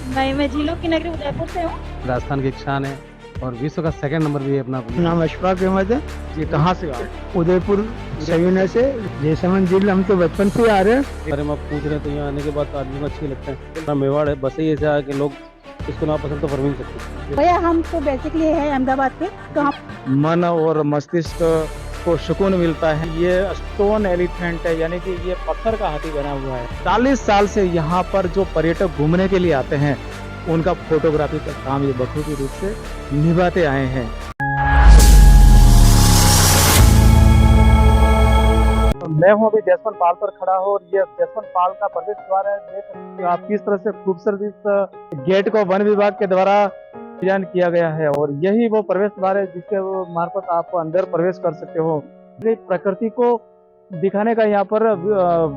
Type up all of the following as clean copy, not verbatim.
मैं झीलों की नगरी उदयपुर से हूँ। राजस्थान की एक शान है और विश्व का सेकंड नंबर भी है अपना। नाम अशफाक अहमद है। जी कहाँ से आप? उदयपुर सयूना से जैसलमेर जिले हम तो बचपन से आ रहे हैं। बारे में आप पूछ रहे हैं तो यहाँ आने के बाद तो आदमी को अच्छी लगता है। अपना मेवाड़ है, बस ही ऐसे आके लोग इसको ना पसंद तो कर भी नहीं सकते। भैया हम तो बेसिकली है अहमदाबाद के, तो हम मन और मस्तिष्क को सुकून मिलता है। ये स्टोन एलिफेंट है, यानी कि ये पत्थर का हाथी बना हुआ है। 40 साल से यहाँ पर जो पर्यटक घूमने के लिए आते हैं उनका फोटोग्राफी का काम ये बखूबी रूप से निभाते आए हैं। मैं हूँ अभी जसवंत पाल पर खड़ा हूँ और ये जसवंत पाल का प्रवेश द्वार है। देख सकते हो आप किस तरह से खूबसूरत इस गेट को वन विभाग के द्वारा डिजाइन किया गया है और यही वो प्रवेश द्वार है जिसके वो मार्फत आप अंदर प्रवेश कर सकते हो। प्रकृति को दिखाने का यहाँ पर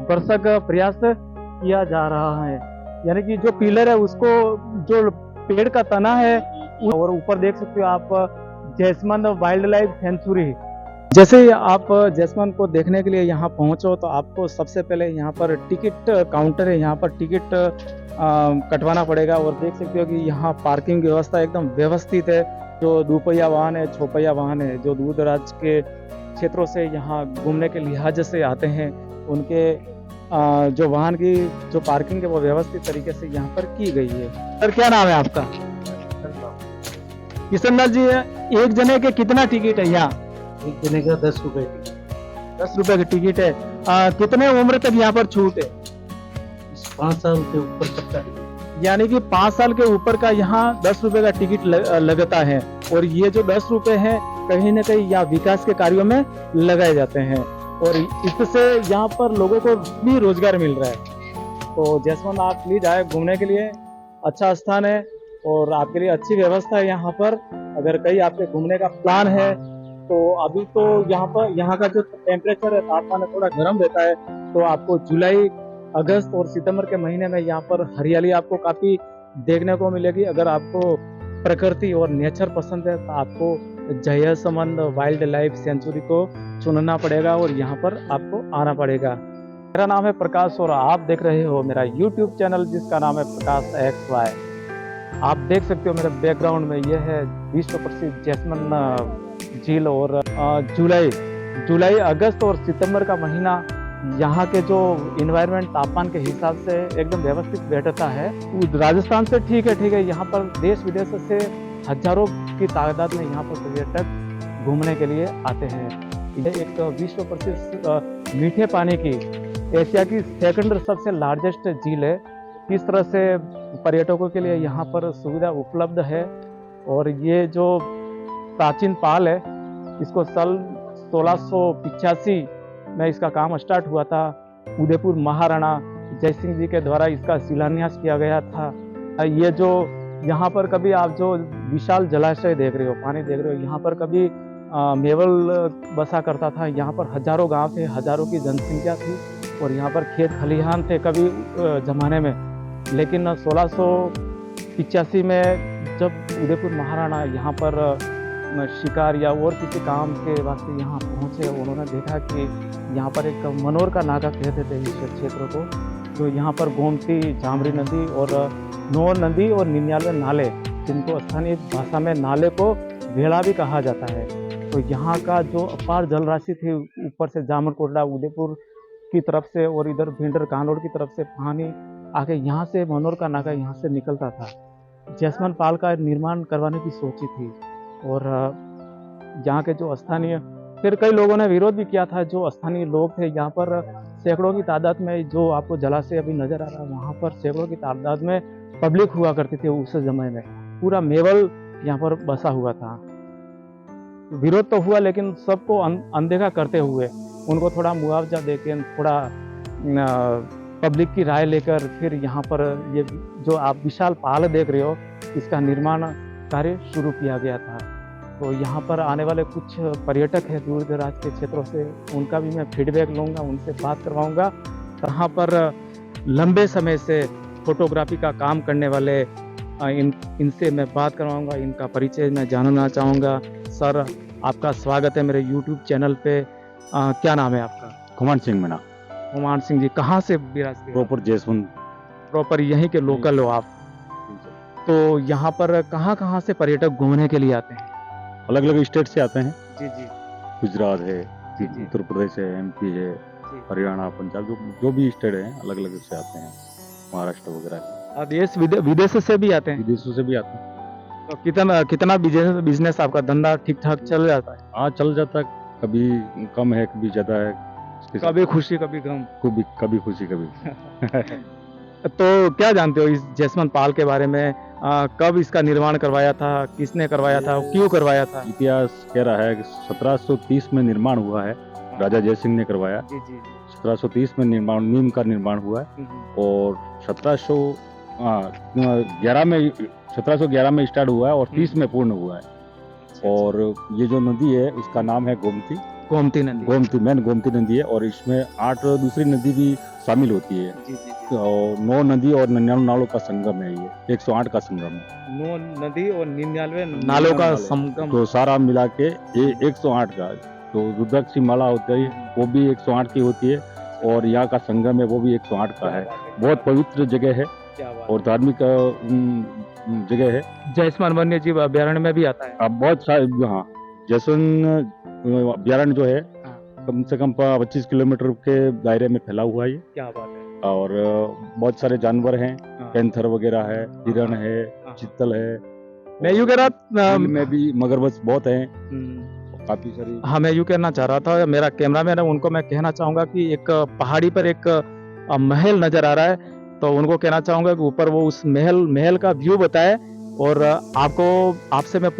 भरसक प्रयास किया जा रहा है, यानी कि जो पिलर है उसको, जो पेड़ का तना है, और ऊपर देख सकते हो आप जैसमंद वाइल्ड लाइफ सेंचुरी। जैसे ही आप जैसमंद को देखने के लिए यहाँ पहुंचो तो आपको सबसे पहले यहाँ पर टिकट काउंटर है, यहाँ पर टिकट कटवाना पड़ेगा। और देख सकते हो कि यहाँ पार्किंग व्यवस्था एकदम व्यवस्थित है। जो दोपहिया वाहन है, छपहिया वाहन है, जो दूर दराज के क्षेत्रों से यहाँ घूमने के लिहाज से आते हैं, उनके जो वाहन की जो पार्किंग है वो व्यवस्थित तरीके से यहाँ पर की गई है। सर क्या नाम है आपका? किशन लाल जी, एक जने के कितना टिकट है यहाँ? एक जने का 10 रुपए। 10 रुपए की टिकट है। कितने उम्र तक यहाँ पर छूट है? 5 साल के ऊपर तक का। यानी कि 5 साल के ऊपर का यहाँ 10 रुपए का टिकट लगता है। और ये जो 10 रुपए है कहीं ना कहीं यहाँ विकास के कार्यों में लगाए जाते हैं और इससे यहाँ पर लोगों को भी रोजगार मिल रहा है। तो जैसमंद आप प्लीज आए घूमने के लिए, अच्छा स्थान है और आपके लिए अच्छी व्यवस्था है यहाँ पर। अगर कहीं आपके घूमने का प्लान है तो अभी तो यहाँ का जो टेम्परेचर है, तापमान है, थोड़ा गर्म रहता है। तो आपको जुलाई, अगस्त और सितंबर के महीने में यहाँ पर हरियाली आपको काफी देखने को मिलेगी। अगर आपको प्रकृति और नेचर पसंद है तो आपको जैसमंद वाइल्ड लाइफ सेंचुरी को चुनना पड़ेगा और यहाँ पर आपको आना पड़ेगा। मेरा नाम है प्रकाश और आप देख रहे हो मेरा यूट्यूब चैनल जिसका नाम है प्रकाश XY। आप देख सकते हो मेरे बैकग्राउंड में यह है विश्व प्रसिद्ध जैसमंद झील। और जुलाई, अगस्त और सितंबर का महीना यहाँ के जो इन्वायरमेंट तापमान के हिसाब से एकदम व्यवस्थित बैठता है। राजस्थान से ठीक है, यहाँ पर देश विदेश से हजारों की तादाद में यहाँ पर पर्यटक घूमने के लिए आते हैं। यह एक विश्व प्रसिद्ध मीठे पानी की एशिया की सेकंड सबसे लार्जेस्ट झील है। किस तरह से पर्यटकों के लिए यहाँ पर सुविधा उपलब्ध है। और ये जो प्राचीन पाल है इसको साल 1685 में इसका काम स्टार्ट हुआ था। उदयपुर महाराणा जय सिंह जी के द्वारा इसका शिलान्यास किया गया था। ये जो यहाँ पर कभी आप जो विशाल जलाशय देख रहे हो, पानी देख रहे हो, यहाँ पर कभी मेवल बसा करता था। यहाँ पर हजारों गांव थे, हजारों की जनसंख्या थी और यहाँ पर खेत खलिहान थे कभी जमाने में। लेकिन 1685 में जब उदयपुर महाराणा यहाँ पर शिकार या और किसी काम के वास्ते यहाँ पहुँचे, उन्होंने देखा कि यहाँ पर एक मनोर का नागा कहते थे इस क्षेत्र को, जो यहाँ पर गोमती, जामरी नदी और नोर नदी और 99 नाले, जिनको स्थानीय भाषा में नाले को भेड़ा भी कहा जाता है। तो यहाँ का जो अपार जल राशि थी, ऊपर से जामरकोटला उदयपुर की तरफ से और इधर भिंडर कानोड़ की तरफ से पानी आके यहाँ से मनोर का नागा यहाँ से निकलता था। जैसमंद पाल का निर्माण करवाने की सोची थी और यहाँ के जो स्थानीय, फिर कई लोगों ने विरोध भी किया था। जो स्थानीय लोग थे यहाँ पर सैकड़ों की तादाद में, जो आपको जलाशय अभी नजर आ रहा है वहाँ पर सैकड़ों की तादाद में पब्लिक हुआ करती थी उस समय में। पूरा मेवल यहाँ पर बसा हुआ था। विरोध तो हुआ लेकिन सबको अनदेखा करते हुए उनको थोड़ा मुआवजा देकर, थोड़ा पब्लिक की राय लेकर फिर यहाँ पर ये जो आप विशाल पाल देख रहे हो इसका निर्माण कार्य शुरू किया गया था। तो यहाँ पर आने वाले कुछ पर्यटक हैं दूर दराज के क्षेत्रों से, उनका भी मैं फीडबैक लूँगा, उनसे बात करवाऊँगा। यहाँ पर लंबे समय से फोटोग्राफी का काम करने वाले इनसे मैं बात करवाऊँगा, इनका परिचय मैं जानना चाहूँगा। सर आपका स्वागत है मेरे यूट्यूब चैनल पे। क्या नाम है आपका? कुमार सिंह मीना। कुमार सिंह जी, कहाँ से विराजते हैं? प्रॉपर जैसमंद। प्रॉपर यहीं के लोकल हो आप? तो यहाँ पर कहाँ से पर्यटक घूमने के लिए आते हैं? अलग अलग स्टेट से आते हैं। जी जी गुजरात है, जी जी उत्तर प्रदेश है, एमपी है, जी। हरियाणा, पंजाब, जो भी स्टेट हैं अलग अलग से आते हैं, महाराष्ट्र वगैरह से। देश विदेश से भी आते हैं। विदेशों से भी आते हैं। तो कितना बिजनेस आपका धंधा ठीक ठाक चल जाता है? हाँ, चल जाता है, कभी कम है कभी ज़्यादा है, इसके साथ कभी खुशी कभी गम। कभी खुशी कभी। तो क्या जानते हो इस जैसमन पाल के बारे में? कब इसका निर्माण करवाया था, किसने करवाया था, क्यों करवाया था? इतिहास कह रहा है कि 1730 में निर्माण हुआ है, राजा जयसिंह ने करवाया। जी जी 1730 में नीम का निर्माण हुआ है और 1711 में स्टार्ट हुआ है और 30 में पूर्ण हुआ है। और ये जो नदी है उसका नाम है गोमती। गोमती नदी। गोमती नदी है और इसमें 8 दूसरी नदी भी शामिल होती है। जी जी और 9 नदी और 99 नालों का संगम है, ये 108 का संगम है। 9 नदी और 99 नालों का संगम। तो सारा मिला के ये 108 का, तो रुद्राक्ष की माला होती है वो भी 108 की होती है और यहाँ का संगम है वो भी 108 का है। बहुत पवित्र जगह है और धार्मिक जगह है। जैसमान वन्य जीव अभ्यारण्य में भी आता है। अब बहुत सारे, हाँ, जैसलमेर अभ्यारण्य जो है कम से कम 25 किलोमीटर के दायरे में फैला हुआ है ये। क्या बात है। और बहुत सारे जानवर हैं, पैंथर वगैरह है, हिरण है, चीतल है। मैं यूं कह रहा में भी मगरमच्छ बहुत हैं, काफी सारी। हाँ, मैं यूं कहना चाह रहा था, मेरा कैमरामैन है उनको मैं कहना चाहूंगा कि एक पहाड़ी पर एक महल नजर आ रहा है, तो उनको कहना चाहूंगा कि ऊपर वो उस महल का व्यू बताए। और आपसे मैं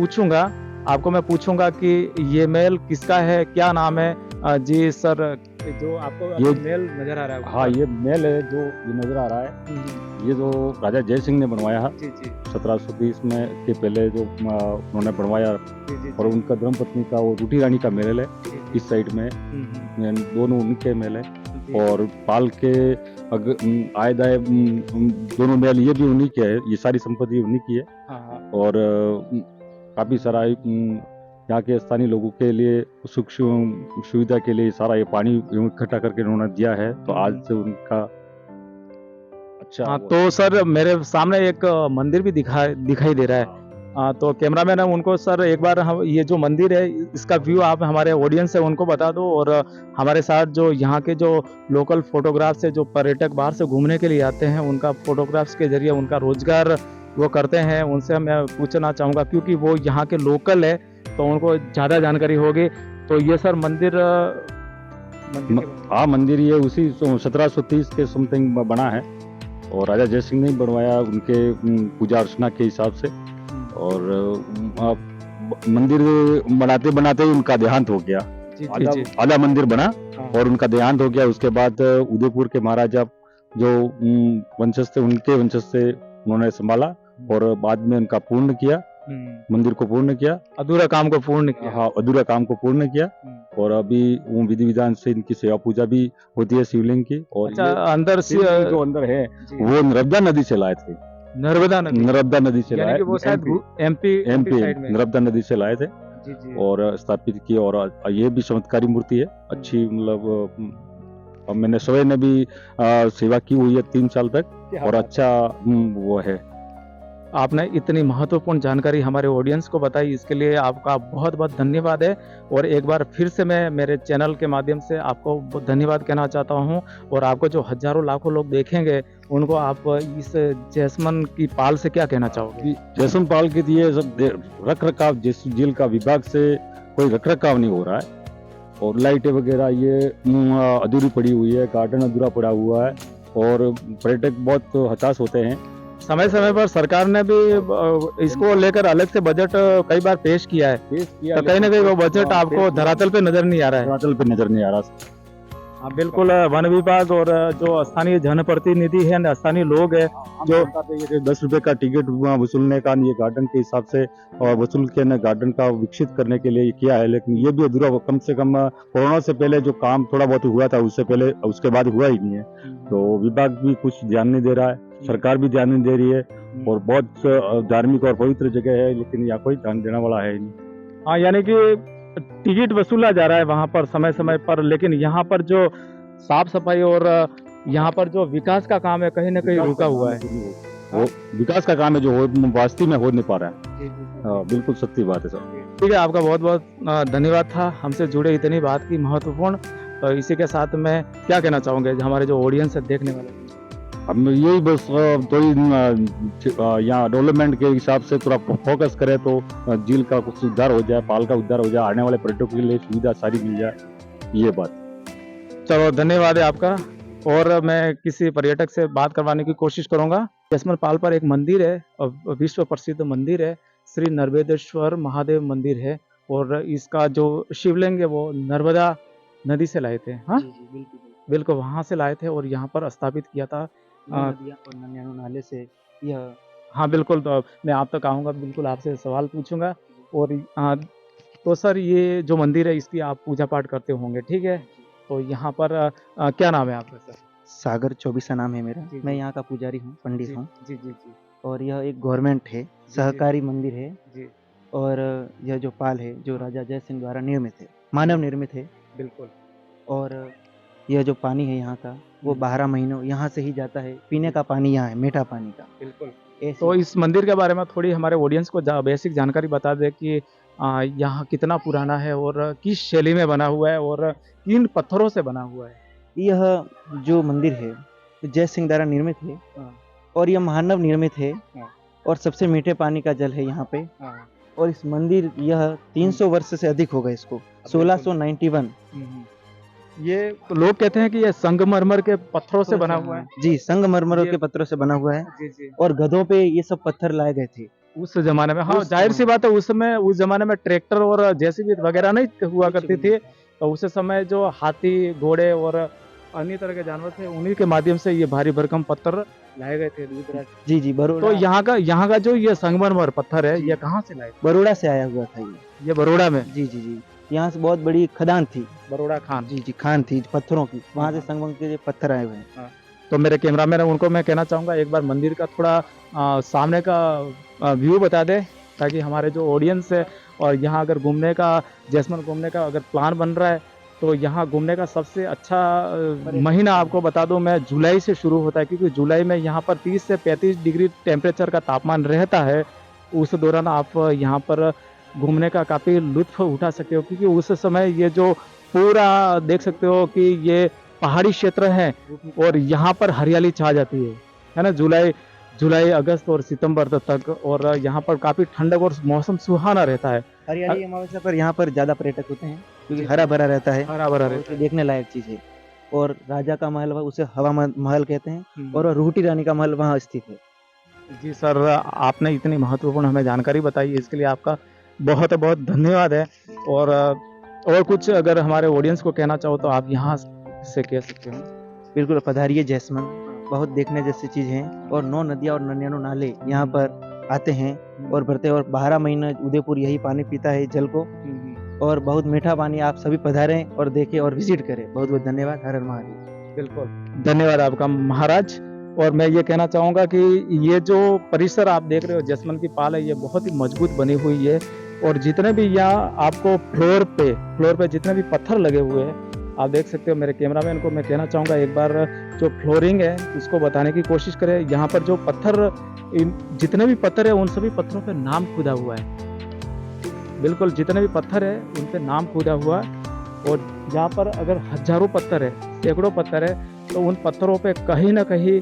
पूछूंगा कि ये महल किसका है, क्या नाम है? जी सर, जो आपको ये महल नजर आ रहा है। हाँ, ये महल है जो ये नजर आ रहा है, ये जो राजा जय सिंह ने बनवाया है। जी जी 1730 में के पहले जो उन्होंने बनवाया। और उनका धर्मपत्नी का वो रूटी रानी का महल है इस साइड में, दोनों उनके महल है। और पाल के आए दाए दोनों महल ये भी उन्हीं के है, ये सारी संपत्ति उन्हीं की है। और काफी सारा यहाँ के स्थानीय लोगों के लिए सुख सुविधा के लिए सारा ये पानी इकट्ठा करके उन्होंने दिया है, तो आज से उनका अच्छा। हाँ, तो सर मेरे सामने एक मंदिर भी दिखाई दे रहा है। तो कैमरामैन है उनको सर एक बार हम ये जो मंदिर है इसका व्यू आप हमारे ऑडियंस है उनको बता दो। और हमारे साथ जो यहाँ के जो लोकल फोटोग्राफ्स है, जो पर्यटक बाहर से घूमने के लिए आते हैं, उनका फोटोग्राफ्स के जरिए उनका रोजगार वो करते हैं, उनसे मैं पूछना चाहूँगा क्योंकि वो यहाँ के लोकल है तो उनको ज़्यादा जानकारी होगी। तो ये सर मंदिर हाँ, मंदिर ये उसी 1730 के समथिंग बना है और राजा जय सिंह ने बनवाया उनके पूजा अर्चना के हिसाब से। और मंदिर बनाते बनाते उनका देहांत हो गया। आधा मंदिर बना और उनका देहांत हो गया। उसके बाद उदयपुर के महाराजा जो वंशज थे, उनके वंशज से उन्होंने संभाला और बाद में उनका पूर्ण किया, मंदिर को पूर्ण किया, अधूरा काम को पूर्ण किया। हाँ, अधूरा काम को पूर्ण किया। और अभी वो विधि विधान से इनकी सेवा पूजा भी होती है शिवलिंग की। और अच्छा, अंदर से जो अंदर है वो नर्मदा नदी से लाए थे। नर्मदा नदी से लाए, वो शायद एमपी नर्मदा नदी से लाए थे जी जी। और स्थापित किए। और ये भी चमत्कारी मूर्ति है, अच्छी, मतलब मैंने स्वयं ने भी सेवा की हुई है 3 साल तक और अच्छा वो है। आपने इतनी महत्वपूर्ण जानकारी हमारे ऑडियंस को बताई, इसके लिए आपका बहुत बहुत धन्यवाद है। और एक बार फिर से मैं मेरे चैनल के माध्यम से आपको धन्यवाद कहना चाहता हूं। और आपको जो हजारों लाखों लोग देखेंगे उनको आप इस जैसमन की पाल से क्या कहना चाहोगे? जैसमन पाल के लिए सब रख रखाव, झील का विभाग से कोई रख रखाव नहीं हो रहा है और लाइटें वगैरह ये अधूरी पड़ी हुई है, गार्डन अधूरा पड़ा हुआ है और पर्यटक बहुत हताश होते हैं। समय समय पर सरकार ने भी इसको लेकर अलग से बजट कई बार पेश किया है, तो कहीं ना कहीं वो बजट आपको धरातल पे नजर नहीं आ रहा है। धरातल पे नजर नहीं आ रहा। हाँ बिल्कुल, वन विभाग और जो स्थानीय जनप्रतिनिधि है, स्थानीय लोग है जो 10 रुपए का टिकट वसूलने का ये गार्डन के हिसाब से और वसूल के गार्डन का विकसित करने के लिए किया है, लेकिन ये भी अधूरा, कम से कम कोरोना से पहले जो काम थोड़ा बहुत हुआ था उससे पहले, उसके बाद हुआ ही नहीं है। तो विभाग भी कुछ ध्यान नहीं दे रहा है, सरकार भी ध्यान नहीं दे रही है और बहुत धार्मिक और पवित्र जगह है लेकिन यहाँ कोई ध्यान देने वाला है नहीं। हाँ, यानी कि टिकट वसूला जा रहा है वहाँ पर समय समय पर, लेकिन यहाँ पर जो साफ सफाई और यहाँ पर जो विकास का काम है कहीं ना कहीं रुका हुआ है। वो विकास का काम है जो वास्तव में हो नहीं पा रहा है। हाँ, बिल्कुल सच्ची बात है सर। ठीक है, आपका बहुत बहुत धन्यवाद था हमसे जुड़े इतनी बात की महत्वपूर्ण। इसी के साथ मैं क्या कहना चाहूँगे हमारे जो ऑडियंस है देखने वाले, हम यही बस थोड़ी यहाँ डेवलपमेंट के हिसाब से थोड़ा फोकस करें तो झील का कुछ सुधार हो जाए, पाल का उद्धार हो जाए, आने वाले पर्यटकों के लिए सुविधा सारी मिल जाए, ये बात। चलो धन्यवाद है आपका। और मैं किसी पर्यटक से बात करवाने की कोशिश करूंगा। जसमल पाल पर एक मंदिर है, विश्व प्रसिद्ध मंदिर है, श्री नर्मदेश्वर महादेव मंदिर है। और इसका जो शिवलिंग है वो नर्मदा नदी से लाए थे। हाँ बिल्कुल वहां से लाए थे और यहाँ पर स्थापित किया था। नदियाँ और नन्यानो नाले से यह। हाँ बिल्कुल, तो मैं आप तक आऊँगा, बिल्कुल आपसे सवाल पूछूंगा। और तो सर ये जो मंदिर है इसकी आप पूजा पाठ करते होंगे, ठीक है? तो यहाँ पर क्या नाम है आपका सर? सागर चौबीसा नाम है मेरा। जी, मैं जी। यहाँ का पुजारी हूँ, पंडित हूँ। जी जी जी और यह एक गवर्नमेंट है, सहकारी मंदिर है। जी और यह जो पाल है जो राजा जय सिंह द्वारा निर्मित है, मानव निर्मित है। बिल्कुल। और यह जो पानी है यहाँ का वो 12 महीनों यहाँ से ही जाता है। पीने का पानी यहाँ है, मीठा पानी का। बिल्कुल। ऐसे तो इस मंदिर के बारे में थोड़ी हमारे ऑडियंस को बेसिक जानकारी बता दे कि यहाँ कितना पुराना है और किस शैली में बना हुआ है और किन पत्थरों से बना हुआ है। यह जो मंदिर है जय सिंह द्वारा निर्मित है। हाँ। और यह मानव निर्मित है। हाँ। और सबसे मीठे पानी का जल है यहाँ पे। और इस मंदिर यह 300 वर्ष से अधिक हो गए इसको, 1691। ये लोग कहते हैं कि ये संगमरमर के पत्थरों से बना हुआ है। जी, संगमरमर ये- के पत्थरों से बना हुआ है। जी जी। और गधों पे ये सब पत्थर लाए गए थे। उस जमाने में, हाँ उस जाहिर सी बात है, उस जमाने में ट्रैक्टर और जेसीबी वगैरह नहीं हुआ करती थी। तो उस समय जो हाथी, घोड़े और अन्य तरह के जानवर थे उन्हीं के माध्यम से ये भारी भरकम पत्थर लाए गए थे दूर दराज। जी जी, बरोड़ा। तो यहाँ का जो ये संगमरमर पत्थर है ये कहाँ से लाए? बरोड़ा से आया हुआ था ये बरोड़ा में। जी जी जी, यहाँ से बहुत बड़ी खदान थी। बरोड़ा खान। जी जी, खान थी पत्थरों की, वहाँ से संगम के पत्थर आए हुए हैं। तो मेरे कैमरामैन उनको मैं कहना चाहूँगा एक बार मंदिर का थोड़ा सामने का व्यू बता दे, ताकि हमारे जो ऑडियंस है और यहाँ अगर घूमने का, जैसलमेर घूमने का अगर प्लान बन रहा है तो यहाँ घूमने का सबसे अच्छा महीना आपको बता दूं मैं, जुलाई से शुरू होता है। क्योंकि जुलाई में यहाँ पर 30 से 35 डिग्री टेम्परेचर का तापमान रहता है। उस दौरान आप यहाँ पर घूमने का काफ़ी लुत्फ उठा सकते हो, क्योंकि उस समय ये जो पूरा देख सकते हो कि ये पहाड़ी क्षेत्र है और यहाँ पर हरियाली छा जाती है ना, जुलाई अगस्त और सितंबर तक। और यहाँ पर काफ़ी ठंडक और मौसम सुहाना रहता है। हरियाली अमावस्या पर यहाँ पर ज्यादा पर्यटक होते हैं क्योंकि हरा भरा रहता है। हरा भरा और रहता उसे देखने लायक चीज है। और राजा का महल उसे हवा महल कहते हैं। है। और रूटी रानी का महल वहाँ स्थित है। जी सर, आपने इतनी महत्वपूर्ण हमें जानकारी बताई है, इसके लिए आपका बहुत बहुत धन्यवाद है। और कुछ अगर हमारे ऑडियंस को कहना चाहो तो आप यहाँ से कह सकते हो। बिल्कुल, पधारिए जैसलमेर, बहुत देखने जैसी चीज है। और 9 नदियाँ और नन्यानो नाले यहाँ पर आते हैं और भरते हैं। और 12 महीने उदयपुर यही पानी पीता है, जल को। और बहुत मीठा पानी। आप सभी पधारें और देखें और विजिट करें। बहुत बहुत धन्यवाद। हर हर महादेव। बिल्कुल धन्यवाद आपका महाराज। और मैं ये कहना चाहूँगा कि ये जो परिसर आप देख रहे हो जैसलमेर की पाल है, ये बहुत ही मजबूत बनी हुई है। और जितने भी यहाँ आपको फ्लोर पे जितने भी पत्थर लगे हुए हैं आप देख सकते हो। मेरे कैमरामैन को मैं कहना चाहूँगा एक बार जो फ्लोरिंग है उसको बताने की कोशिश करें। यहाँ पर जो पत्थर, जितने भी पत्थर है उन सभी पत्थरों पे नाम खुदा हुआ है। बिल्कुल, जितने भी पत्थर है उन पे नाम खुदा हुआ है। और यहाँ पर अगर हजारों पत्थर है, सैकड़ों पत्थर है, तो उन पत्थरों पे कहीं ना कहीं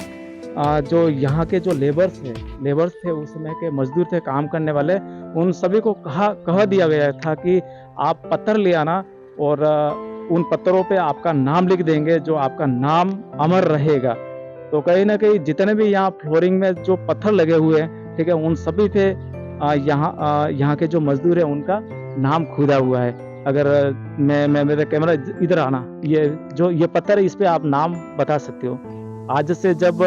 जो यहाँ के जो लेबर्स थे उस समय के मजदूर थे, काम करने वाले, उन सभी को कह दिया गया था कि आप पत्थर ले आना और उन पत्थरों पे आपका नाम लिख देंगे, जो आपका नाम अमर रहेगा। तो कहीं ना कहीं जितने भी यहाँ फ्लोरिंग में जो पत्थर लगे हुए हैं, ठीक है, उन सभी पे यहाँ के जो मजदूर है उनका नाम खुदा हुआ है। अगर मैं मेरा कैमरा इधर आना, ये पत्थर है, इस पे आप नाम बता सकते हो। आज से जब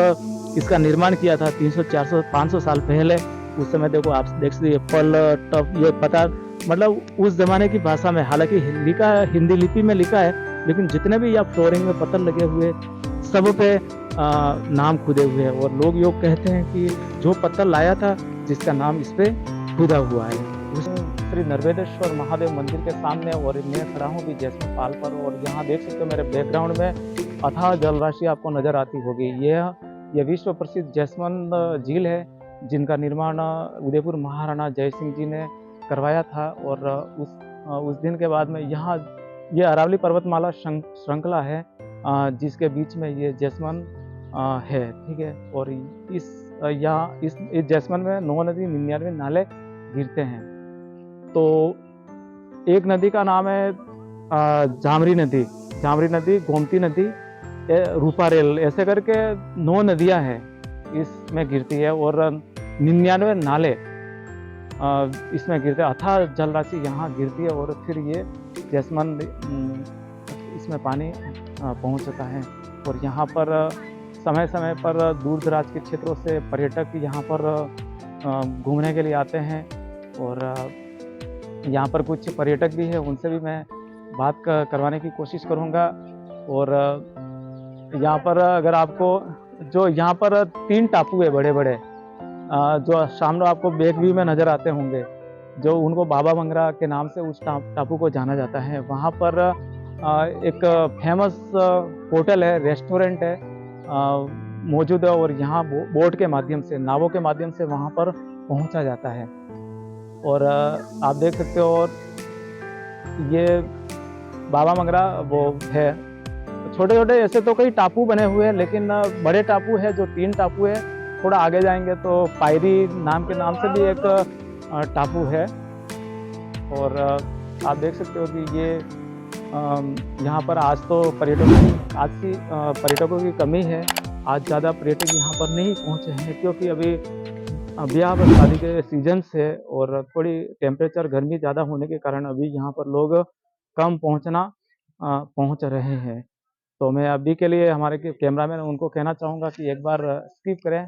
इसका निर्माण किया था 300, 400, 500 साल पहले, उस समय देखो आप देख सकते, ये पल टफ, ये पता मतलब उस जमाने की भाषा में, हालांकि लिखा है हिंदी लिपि में लिखा है, लेकिन जितने भी यहाँ फ्लोरिंग में पत्थर लगे हुए सब पे नाम खुदे हुए हैं। और लोग ये कहते हैं कि जो पत्थर लाया था जिसका नाम इस पे खुदा हुआ है। श्री नर्मदेश्वर महादेव मंदिर के सामने और मैं खड़ा हूँ भी जैसलमेर पाल पर। और यहाँ देख सकते हो मेरे बैकग्राउंड में अथाह जल राशि आपको नजर आती होगी। यह यह विश्व प्रसिद्ध जैसमंद झील है, जिनका निर्माण उदयपुर महाराणा जय सिंह जी ने करवाया था। और उस दिन के बाद में यहाँ ये अरावली पर्वतमाला श्रृंखला है, जिसके बीच में ये जैसमंद है, ठीक है। और इस जैसमंद में 9 नदी 99 नाले गिरते हैं। तो एक नदी का नाम है जामरी नदी, गोमती नदी, रूपारेल, ऐसे करके 9 नदियां हैं इसमें गिरती है। और 99 नाले इसमें गिरते हैं, अथाह जल राशि यहाँ गिरती है। और फिर ये जैसमंद इसमें पानी पहुँचता है। और यहाँ पर समय समय पर दूर दराज के क्षेत्रों से पर्यटक यहाँ पर घूमने के लिए आते हैं। और यहाँ पर कुछ पर्यटक भी हैं, उनसे भी मैं बात करवाने की कोशिश करूँगा। और यहाँ पर अगर आपको जो यहाँ पर 3 टापू है बड़े बड़े, जो सामने आपको बैक व्यू में नज़र आते होंगे, जो उनको बाबा मंगरा के नाम से उस टापू को जाना जाता है। वहाँ पर एक फेमस होटल है, रेस्टोरेंट है मौजूद है। और यहाँ बोट के माध्यम से, नावों के माध्यम से वहाँ पर पहुँचा जाता है। और आप देख सकते हो, और ये बाबा मंगरा वो है। छोटे छोटे ऐसे तो कई टापू बने हुए हैं, लेकिन बड़े टापू है जो 3 टापू है। थोड़ा आगे जाएंगे तो पायरी नाम के नाम से भी एक टापू है। और आप देख सकते हो कि ये यहाँ पर आज पर्यटकों की कमी है। आज ज़्यादा पर्यटक यहाँ पर नहीं पहुँचे हैं, क्योंकि अभी ब्याह और शादी के सीजन से और थोड़ी टेम्परेचर गर्मी ज़्यादा होने के कारण अभी यहाँ पर लोग कम पहुँच रहे हैं। तो मैं अभी के लिए हमारे कैमरामैन उनको कहना चाहूँगा कि एक बार स्किप करें।